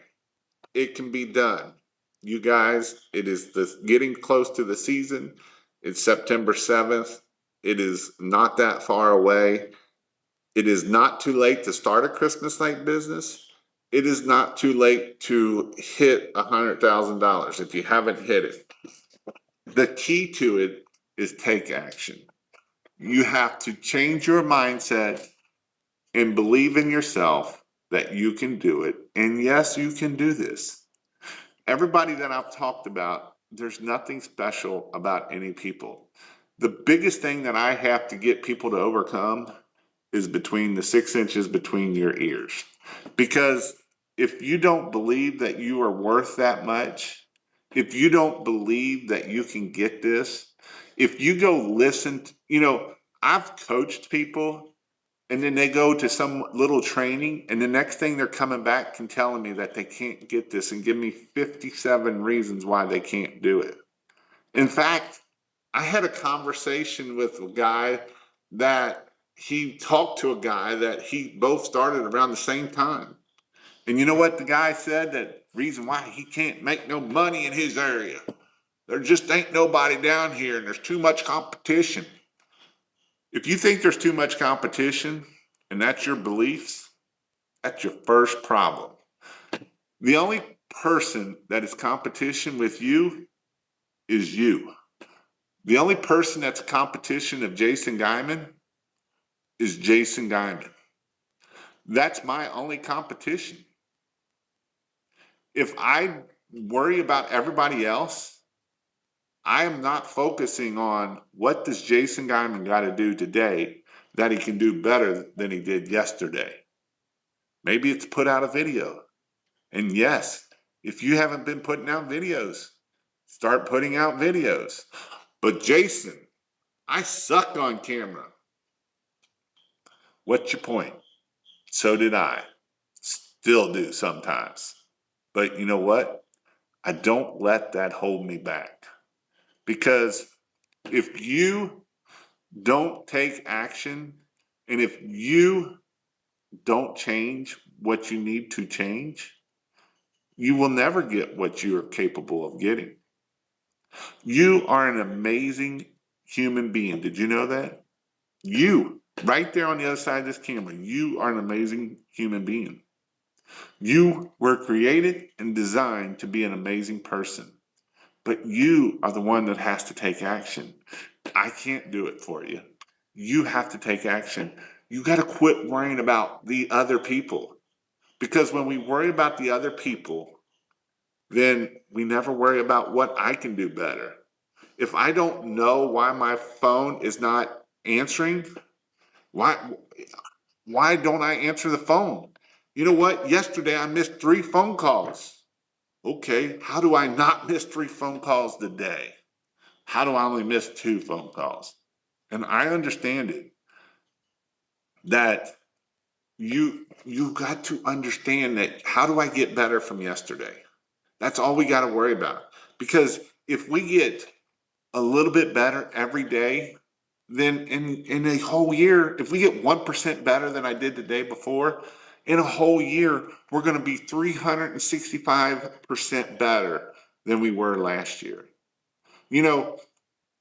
It can be done. You guys, it is getting close to the season. It's September 7th. It is not that far away. It is not too late to start a Christmas light business. It is not too late to hit $100,000 if you haven't hit it. The key to it is take action. You have to change your mindset and believe in yourself that you can do it. And yes, you can do this. Everybody that I've talked about, there's nothing special about any people. The biggest thing that I have to get people to overcome is between the 6 inches between your ears. Because if you don't believe that you are worth that much, if you don't believe that you can get this, if you go listen, I've coached people and then they go to some little training, and the next thing they're coming back and telling me that they can't get this and give me 57 reasons why they can't do it. In fact, I had a conversation with a guy that he talked to a guy that he both started around the same time. And you know what the guy said? That reason why he can't make no money in his area. There just ain't nobody down here and there's too much competition. If you think there's too much competition and that's your beliefs, that's your first problem. The only person that is competition with you is you. The only person that's a competition of Jason Guyman is Jason Guyman. That's my only competition. If I worry about everybody else, I am not focusing on what does Jason Guyman got to do today that he can do better than he did yesterday. Maybe it's put out a video. And yes, if you haven't been putting out videos, start putting out videos. But Jason, I suck on camera. What's your point? So did I. Still do sometimes. But you know what? I don't let that hold me back. Because if you don't take action and if you don't change what you need to change, you will never get what you are capable of getting. You are an amazing human being. Did you know that? You, right there on the other side of this camera, you are an amazing human being. You were created and designed to be an amazing person, but you are the one that has to take action. I can't do it for you. You have to take action. You got to quit worrying about the other people, because when we worry about the other people, then we never worry about what I can do better. If I don't know why my phone is not answering, why don't I answer the phone? You know what? Yesterday I missed 3 phone calls. Okay, how do I not miss 3 phone calls today? How do I only miss 2 phone calls? And I understand it. That you got to understand that how do I get better from yesterday? That's all we got to worry about. Because if we get a little bit better every day, then in a whole year, if we get 1% better than I did the day before, in a whole year, we're going to be 365% better than we were last year. You know,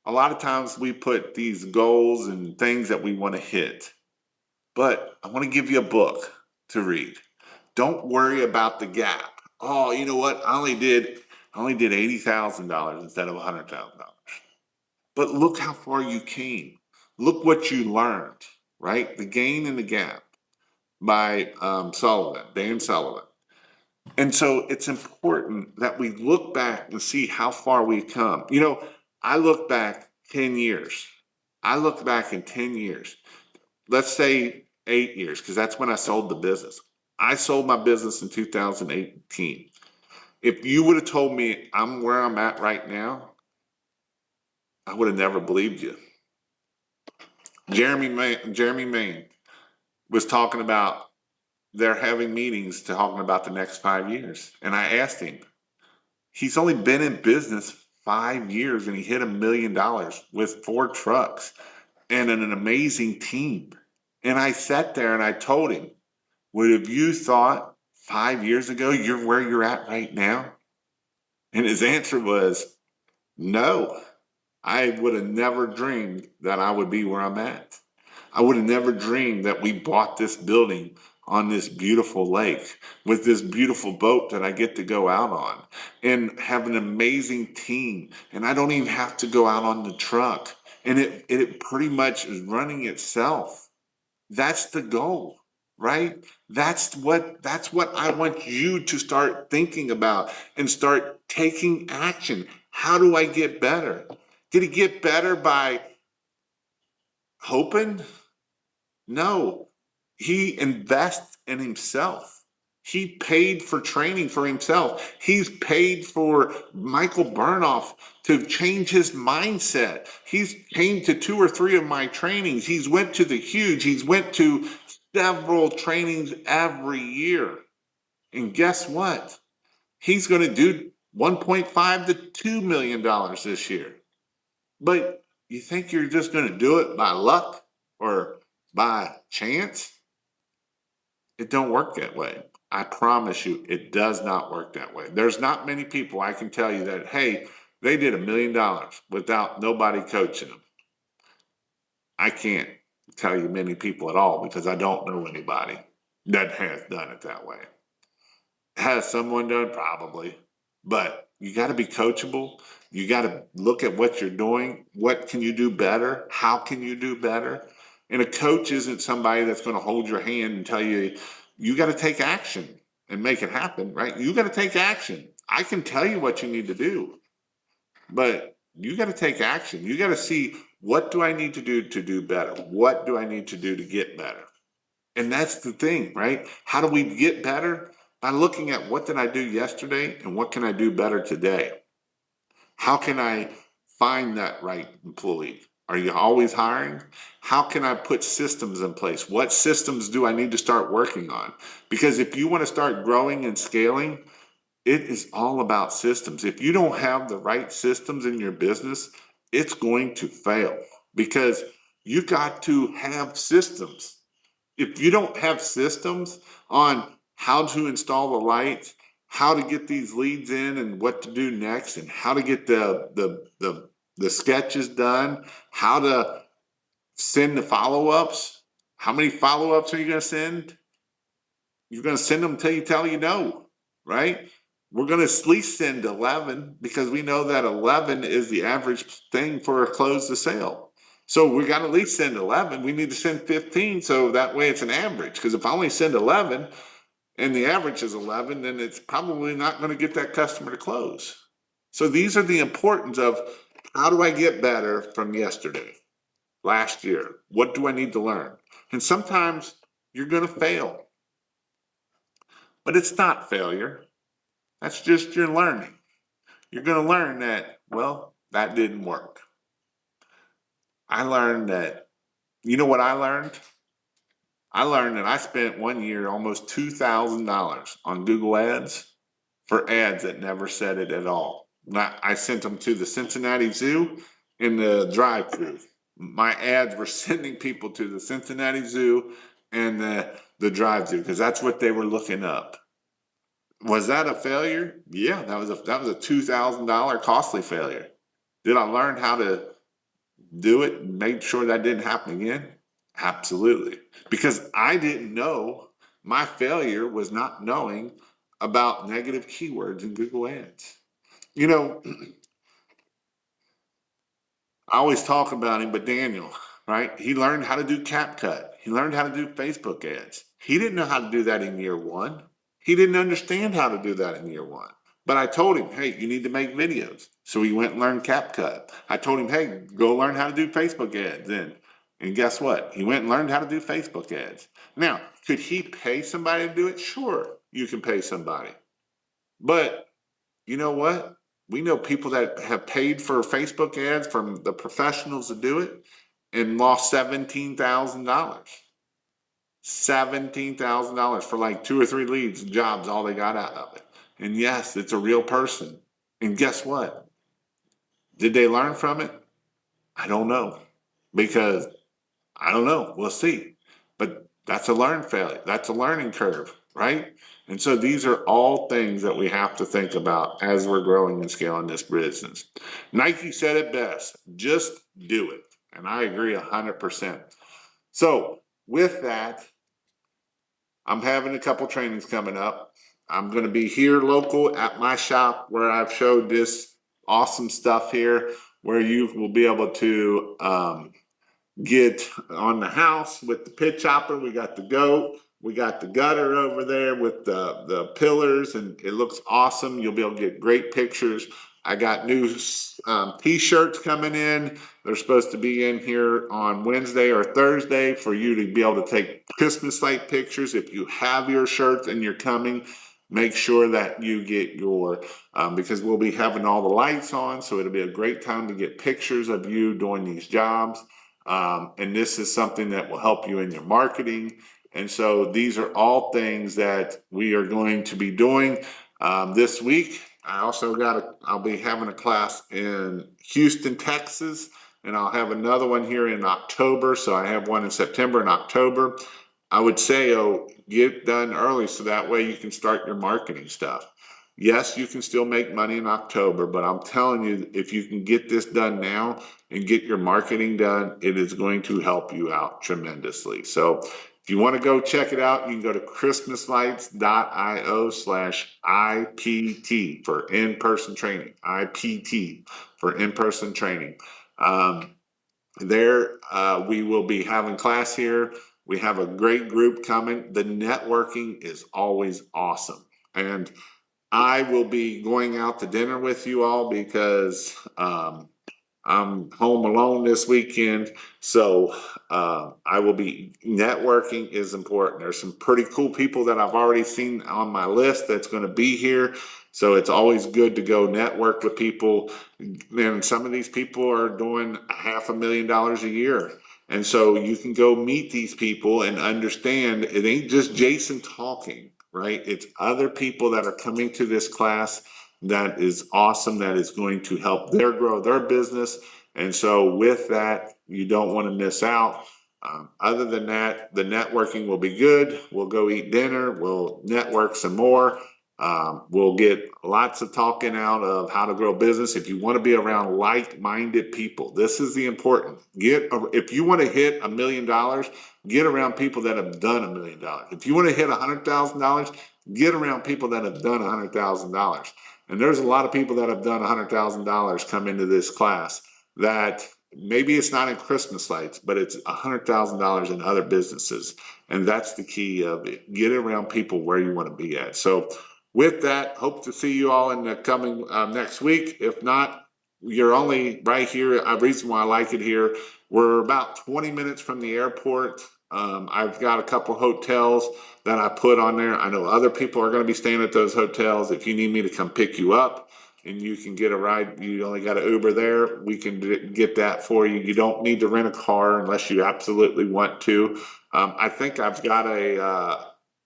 a lot of times we put these goals and things that we want to hit, but I want to give you a book to read. Don't worry about the gap. Oh, you know what? I only did $80,000 instead of $100,000. But look how far you came. Look what you learned, right? The Gain and the Gap by Dan Sullivan. And so it's important that we look back and see how far we've come. I look back 10 years. I look back in 10 years. Let's say 8 years, because that's when I sold the business. I sold my business in 2018. If you would have told me I'm where I'm at right now, I would have never believed you. Jeremy Main was talking about they're having meetings talking about the next 5 years. And I asked him, he's only been in business 5 years and he hit $1 million with 4 trucks and an amazing team. And I sat there and I told him, would have you thought 5 years ago you're where you're at right now? And his answer was, no, I would have never dreamed that I would be where I'm at. I would have never dreamed that we bought this building on this beautiful lake with this beautiful boat that I get to go out on and have an amazing team. And I don't even have to go out on the truck. And it pretty much is running itself. That's the goal, right? That's what I want you to start thinking about and start taking action. How do I get better? Did he get better by hoping? No, he invests in himself. He paid for training for himself. He's paid for Michael Burnoff to change his mindset. He's came to 2 or 3 of my trainings. He's went to the huge. He's went to several trainings every year. And guess what? He's going to do 1.5 to $2 million this year. But you think you're just going to do it by luck or by chance? It don't work that way. I promise you, it does not work that way. There's not many people I can tell you that, hey, they did $1 million without nobody coaching them. I can't tell you many people at all because I don't know anybody that has done it that way. Has someone done? Probably. But you got to be coachable. You got to look at what you're doing. What can you do better? How can you do better? And a coach isn't somebody that's going to hold your hand and tell you, you got to take action and make it happen, right? You got to take action. I can tell you what you need to do, but you got to take action. You got to see, what do I need to do better? What do I need to do to get better? And that's the thing, right? How do we get better? By looking at what did I do yesterday and what can I do better today? How can I find that right employee? Are you always hiring? How can I put systems in place? What systems do I need to start working on? Because if you want to start growing and scaling, it is all about systems. If you don't have the right systems in your business, it's going to fail because you got to have systems. If you don't have systems on how to install the lights, how to get these leads in and what to do next, and how to get the sketches done, how to send the follow-ups, how many follow-ups are you going to send? You're going to send them until you tell you no, right? We're going to at least send 11 because we know that 11 is the average thing for a close to sale. So we got to at least send 11. We need to send 15 so that way it's an average. Because if I only send 11 and the average is 11, then it's probably not going to get that customer to close. So these are the importance of, how do I get better from yesterday, last year? What do I need to learn? And sometimes you're going to fail. But it's not failure. That's just your learning. You're going to learn that, well, that didn't work. I learned that, you know what I learned? I learned that I spent 1 year almost $2,000 on Google Ads for ads that never said it at all. I sent them to the Cincinnati Zoo in the drive-thru. my ads were sending people to the Cincinnati Zoo and the drive-through because that's what they were looking up. Was that a failure? Yeah, that was a $2,000 costly failure. Did I learn how to do it and make sure that didn't happen again? Absolutely. Because I didn't know, my failure was not knowing about negative keywords in Google Ads. You know, I always talk about him, but Daniel, right? He learned how to do CapCut. He learned how to do Facebook ads. He didn't know how to do that in year one. He didn't understand how to do that in year one. But I told him, hey, you need to make videos. So he went and learned CapCut. I told him, hey, go learn how to do Facebook ads then. And guess what? He went and learned how to do Facebook ads. Now, could he pay somebody to do it? Sure, you can pay somebody. But you know what? We know people that have paid for Facebook ads from the professionals to do it and lost $17,000. $17,000 for like 2 or 3 leads and jobs, all they got out of it. And yes, it's a real person. And guess what? Did they learn from it? I don't know. Because I don't know. We'll see. But that's a learn failure. That's a learning curve, right? And so these are all things that we have to think about as we're growing and scaling this business. Nike said it best, just do it. And I agree 100%. So with that, I'm having a couple trainings coming up. I'm going to be here local at my shop where I've showed this awesome stuff here, where you will be able to get on the house with the pit chopper. We got the goat. We got the gutter over there with the pillars, and it looks awesome. You'll be able to get great pictures. I got new t-shirts coming in. They're supposed to be in here on Wednesday or Thursday for you to be able to take Christmas light pictures. If you have your shirts and you're coming, make sure that you get your, because we'll be having all the lights on, so it'll be a great time to get pictures of you doing these jobs. And this is something that will help you in your marketing. And so these are all things that we are going to be doing this week. I'll be having a class in Houston, Texas, and I'll have another one here in October. So I have one in September and October. I would say, get done early so that way you can start your marketing stuff. Yes, you can still make money in October, but I'm telling you, if you can get this done now and get your marketing done, it is going to help you out tremendously. So if you want to go check it out, you can go to christmaslights.io/IPT for in-person training, IPT for in-person training. We will be having class here. We have a great group coming. The networking is always awesome. And I will be going out to dinner with you all because I'm home alone this weekend. So I will be networking is important. There's some pretty cool people that I've already seen on my list that's going to be here. So it's always good to go network with people. And some of these people are doing $500,000 a year. And so you can go meet these people and understand it ain't just Jason talking, right? It's other people that are coming to this class that is awesome, that is going to help grow their business. And so with that, you don't want to miss out. Other than that, the networking will be good. We'll go eat dinner. We'll network some more. We'll get lots of talking out of how to grow business. If you want to be around like-minded people, this is the important. If you want to hit $1 million, get around people that have done $1 million. If you want to hit $100,000, get around people that have done $100,000. And there's a lot of people that have done $100,000 come into this class that maybe it's not in Christmas lights, but it's $100,000 in other businesses. And that's the key of it. Get around people where you want to be at. So with that, hope to see you all in the coming next week. If not, you're only right here. A reason why I like it here, we're about 20 minutes from the airport. I've got a couple hotels that I put on there. I know other people are going to be staying at those hotels. If you need me to come pick you up and you can get a ride, you only got an Uber there, we can get that for you. You don't need to rent a car unless you absolutely want to. I think I've got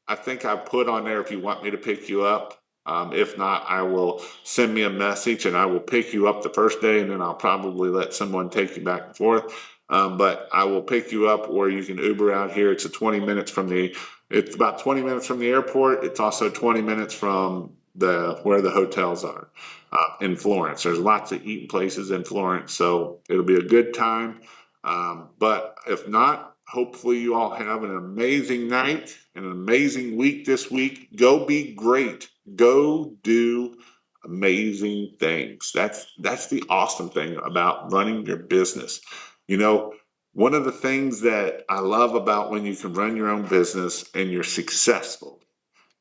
I think I put on there if you want me to pick you up. If not, I will send me a message and I will pick you up the first day, and then I'll probably let someone take you back and forth. But I will pick you up, or you can Uber out here. It's about 20 minutes from the airport. It's also 20 minutes from where the hotels are in Florence. There's lots of eating places in Florence, so it'll be a good time. But if not, hopefully you all have an amazing night and an amazing week this week. Go be great. Go do amazing things. That's the awesome thing about running your business. You know, one of the things that I love about when you can run your own business and you're successful,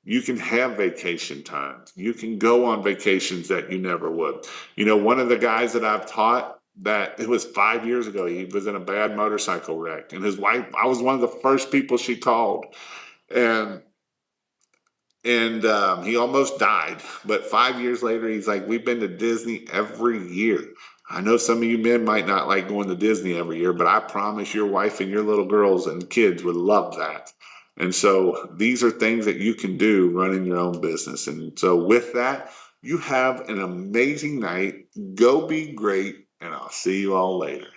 you can have vacation time. You can go on vacations that you never would. One of the guys that I've taught, that it was 5 years ago, he was in a bad motorcycle wreck, and his wife, I was one of the first people she called. And he almost died. But 5 years later, he's like, we've been to Disney every year. I know some of you men might not like going to Disney every year, but I promise your wife and your little girls and kids would love that. And so these are things that you can do running your own business. And so with that, you have an amazing night. Go be great, and I'll see you all later.